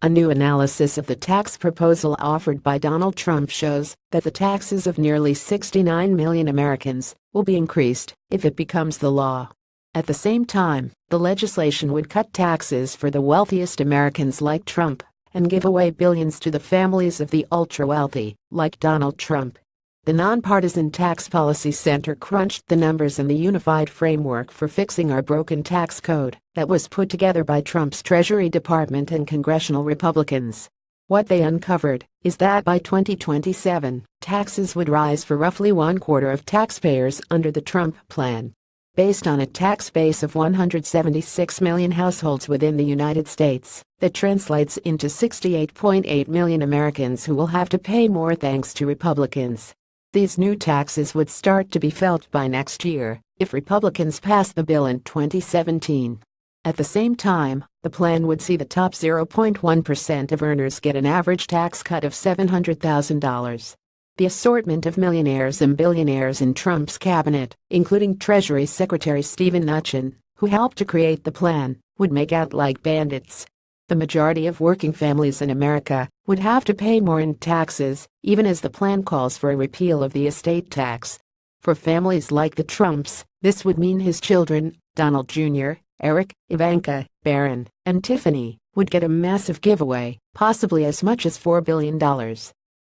A new analysis of the tax proposal offered by Donald Trump shows that the taxes of nearly 69 million Americans will be increased if it becomes the law. At the same time, the legislation would cut taxes for the wealthiest Americans like Trump and give away billions to the families of the ultra-wealthy, like Donald Trump. The Nonpartisan Tax Policy Center crunched the numbers in the Unified Framework for Fixing Our Broken Tax Code that was put together by Trump's Treasury Department and congressional Republicans. What they uncovered is that by 2027, taxes would rise for roughly 1/4 of taxpayers under the Trump plan. Based on a tax base of 176 million households within the United States, that translates into 68.8 million Americans who will have to pay more thanks to Republicans. These new taxes would start to be felt by next year if Republicans pass the bill in 2017. At the same time, the plan would see the top 0.1% of earners get an average tax cut of $700,000. The assortment of millionaires and billionaires in Trump's cabinet, including Treasury Secretary Steven Mnuchin, who helped to create the plan, would make out like bandits. The majority of working families in America would have to pay more in taxes, even as the plan calls for a repeal of the estate tax. For families like the Trumps, this would mean his children, Donald Jr., Eric, Ivanka, Barron, and Tiffany, would get a massive giveaway, possibly as much as $4 billion.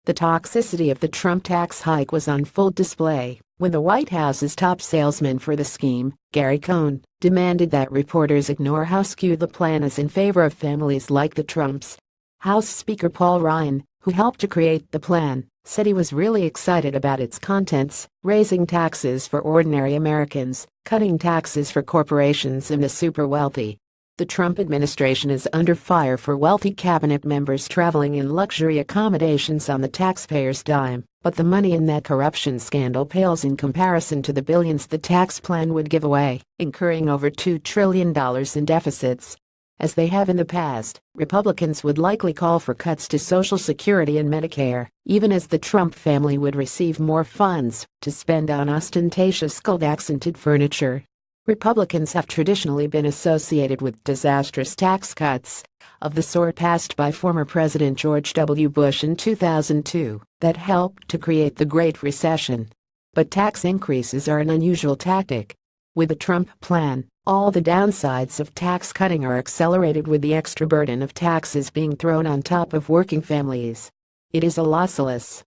The toxicity of the Trump tax hike was on full display when the White House's top salesman for the scheme, Gary Cohn, demanded that reporters ignore how skewed the plan is in favor of families like the Trumps. House Speaker Paul Ryan, who helped to create the plan, said he was really excited about its contents, raising taxes for ordinary Americans, cutting taxes for corporations and the super wealthy. The Trump administration is under fire for wealthy cabinet members traveling in luxury accommodations on the taxpayer's dime, but the money in that corruption scandal pales in comparison to the billions the tax plan would give away, incurring over $2 trillion in deficits. As they have in the past, Republicans would likely call for cuts to Social Security and Medicare, even as the Trump family would receive more funds to spend on ostentatious gold-accented furniture. Republicans have traditionally been associated with disastrous tax cuts, of the sort passed by former President George W. Bush in 2002, that helped to create the Great Recession. But tax increases are an unusual tactic. With the Trump plan, all the downsides of tax cutting are accelerated with the extra burden of taxes being thrown on top of working families. It is a lossless,